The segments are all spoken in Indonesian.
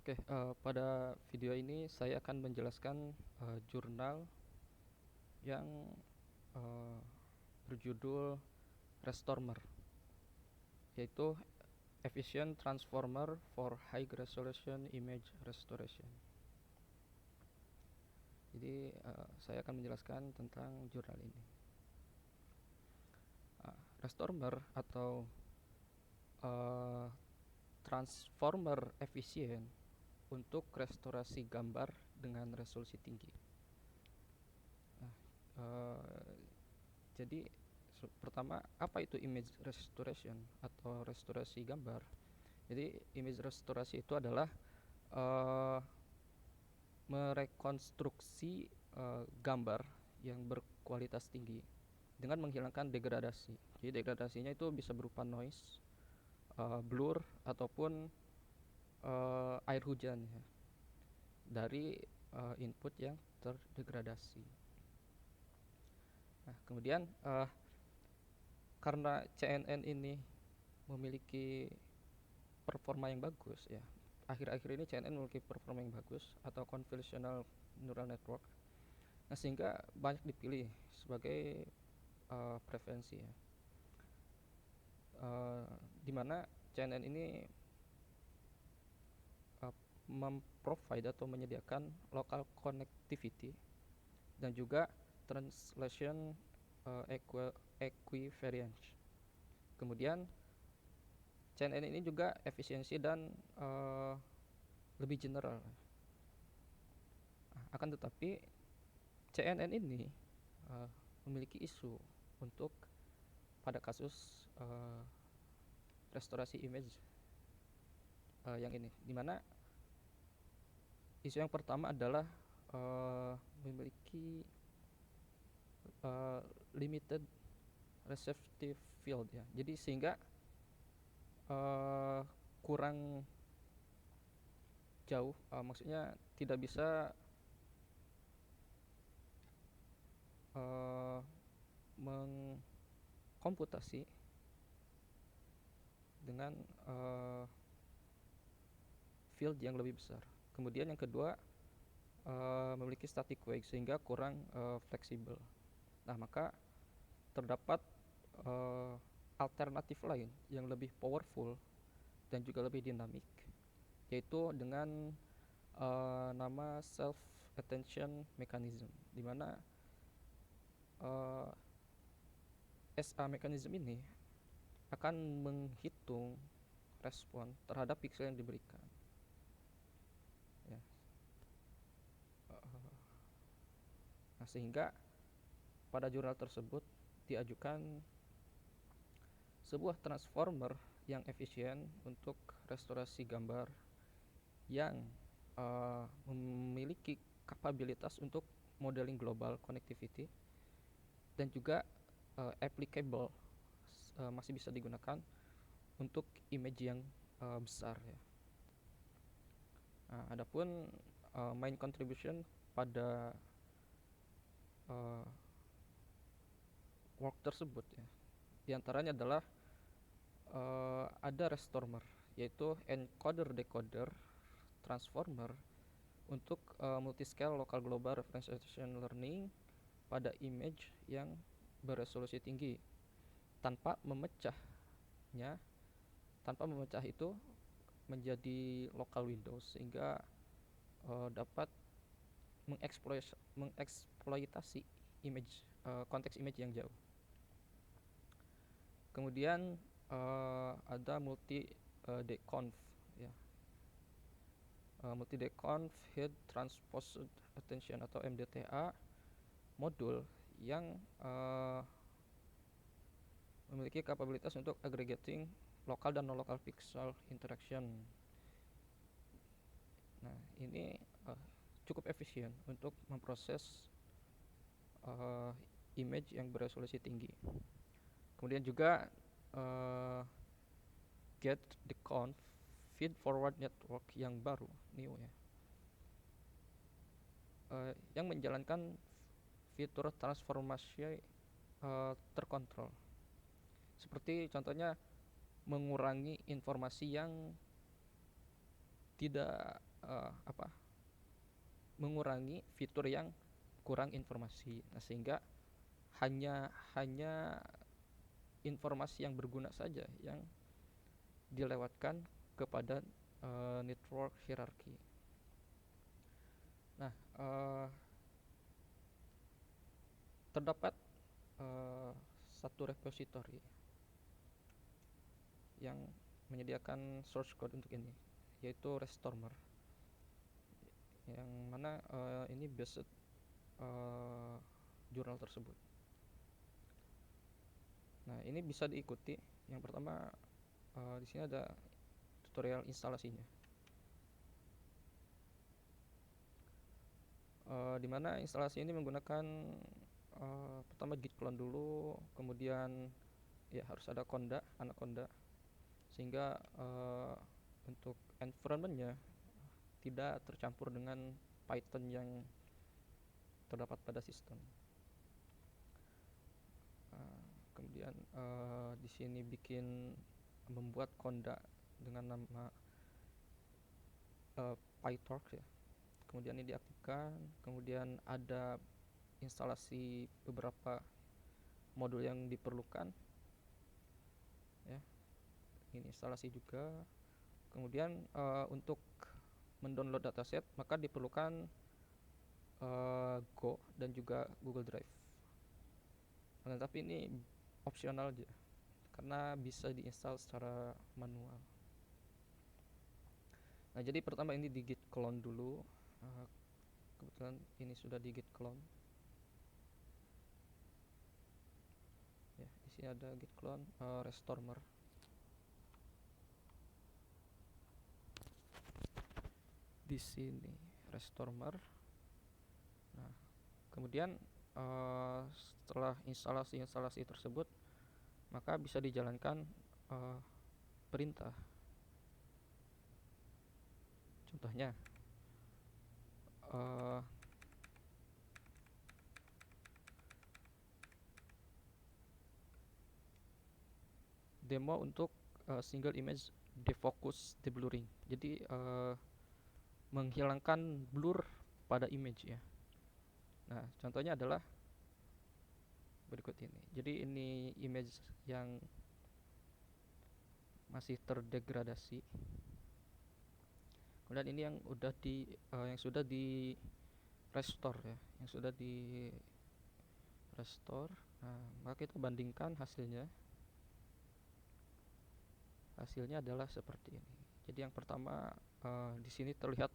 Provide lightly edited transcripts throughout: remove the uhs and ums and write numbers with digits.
Oke, pada video ini saya akan menjelaskan jurnal yang eh, berjudul Restormer, yaitu Efficient Transformer for High Resolution Image Restoration. Jadi saya akan menjelaskan tentang jurnal ini. Restormer atau eh, transformer efisien untuk restorasi gambar dengan resolusi tinggi. Nah, eh, jadi pertama, apa itu image restoration atau restorasi gambar? Jadi image restorasi itu adalah uh, merekonstruksi gambar yang berkualitas tinggi dengan menghilangkan degradasi. Jadi degradasinya itu bisa berupa noise, blur ataupun air hujan ya, dari input yang terdegradasi. Nah, kemudian karena CNN ini memiliki performa yang bagus ya, akhir-akhir ini CNN memiliki performa yang bagus atau convolutional neural network, nah sehingga banyak dipilih sebagai preferensi ya, di mana CNN ini memprovide atau menyediakan local connectivity dan juga translation equivariance. Kemudian CNN ini juga efisiensi dan lebih general. Akan tetapi CNN ini memiliki isu untuk pada kasus restorasi image yang ini, dimana isu yang pertama adalah memiliki limited receptive field ya, jadi sehingga kurang jauh, maksudnya tidak bisa mengkomputasi dengan field yang lebih besar. Kemudian yang kedua, memiliki static wake sehingga kurang fleksibel. Nah, maka terdapat alternatif lain yang lebih powerful dan juga lebih dinamik, yaitu dengan nama self attention mechanism, di mana SA mechanism ini akan menghitung respon terhadap pixel yang diberikan ya. Nah, sehingga pada jurnal tersebut diajukan sebuah transformer yang efisien untuk restorasi gambar yang memiliki kapabilitas untuk modeling global connectivity dan juga applicable, masih bisa digunakan untuk image yang besar ya. Nah, adapun main contribution pada work tersebut ya, diantaranya adalah ada restormer, yaitu encoder decoder transformer untuk multiscale local global representation learning pada image yang beresolusi tinggi tanpa memecahnya, tanpa memecah itu menjadi local windows, sehingga dapat mengeksploitasi image, konteks image yang jauh. Kemudian ada multi deconv ya, multi deconv head transposed attention atau MDTA modul yang memiliki kapabilitas untuk aggregating lokal dan non lokal pixel interaction. Nah, ini cukup efisien untuk memproses image yang beresolusi tinggi. Kemudian juga get deconv feed forward network yang baru, new ya, yang menjalankan fitur transformasi terkontrol, seperti contohnya mengurangi informasi yang tidak apa, mengurangi fitur yang kurang informasi. Nah, sehingga hanya hanya informasi yang berguna saja yang dilewatkan kepada network hierarki. Nah, terdapat satu repository yang menyediakan source code untuk ini, yaitu Restormer, yang mana ini based jurnal tersebut. Nah, ini bisa diikuti. Yang pertama, di sini ada tutorial instalasinya, di mana instalasi ini menggunakan pertama git clone dulu, kemudian ya harus ada conda, anaconda, sehingga untuk environmentnya tidak tercampur dengan Python yang terdapat pada sistem. Kemudian di sini membuat conda dengan nama PyTorch ya. Kemudian ini diaktifkan, kemudian ada instalasi beberapa modul yang diperlukan ya. Ini instalasi juga. Kemudian untuk mendownload dataset maka diperlukan Go dan juga Google Drive. Nah, tapi ini opsional aja karena bisa diinstal secara manual. Nah, jadi pertama ini di git clone dulu. Kebetulan ini sudah di git clone. Ya, di sini ada git clone Restormer. Di sini Restormer. Nah, kemudian setelah instalasi tersebut maka bisa dijalankan perintah. Contohnya demo untuk single image defocus deblurring. Jadi menghilangkan blur pada image ya. Nah, contohnya adalah berikut ini. Jadi ini image yang masih terdegradasi. Kemudian ini yang sudah di restore ya, yang sudah di restore. Nah, maka kita bandingkan hasilnya. Hasilnya adalah seperti ini. Jadi yang pertama di sini terlihat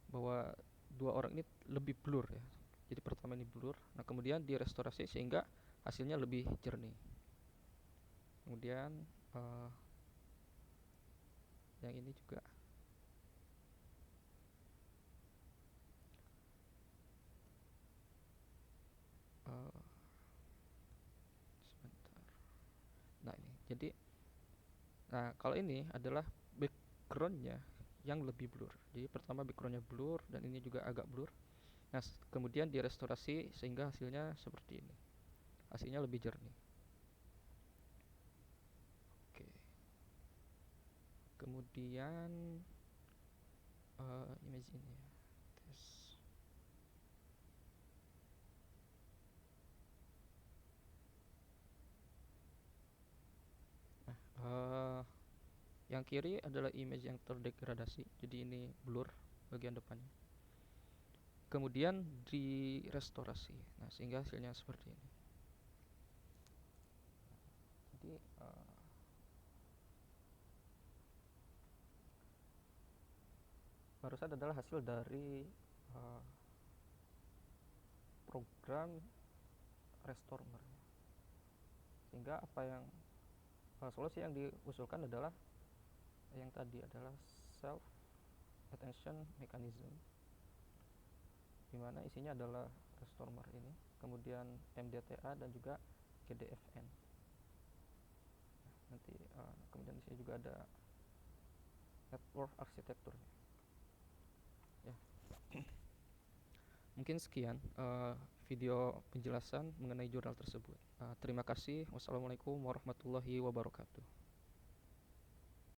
bahwa dua orang ini lebih blur ya. Jadi pertama ini blur. Nah, kemudian direstorasi sehingga hasilnya lebih jernih. Kemudian yang ini juga. Sebentar. Nah, ini. Jadi kalau ini adalah backgroundnya yang lebih blur. Jadi pertama backgroundnya blur dan ini juga agak blur. Nah, kemudian direstorasi sehingga hasilnya seperti ini. Hasilnya lebih jernih. Oke. Kemudian image ini ya. Tes. Nah, yang kiri adalah image yang terdegradasi. Jadi ini blur bagian depannya. Kemudian direstorasi. Nah, sehingga hasilnya seperti ini. Jadi barusan adalah hasil dari program Restormer. Sehingga solusi yang diusulkan adalah yang tadi adalah self attention mechanism, di mana isinya adalah Restormer ini, kemudian MDTA dan juga GDFN. Nanti kemudian di sini juga ada network arsitekturnya. Ya. Mungkin sekian video penjelasan mengenai jurnal tersebut. Terima kasih. Wassalamualaikum warahmatullahi wabarakatuh.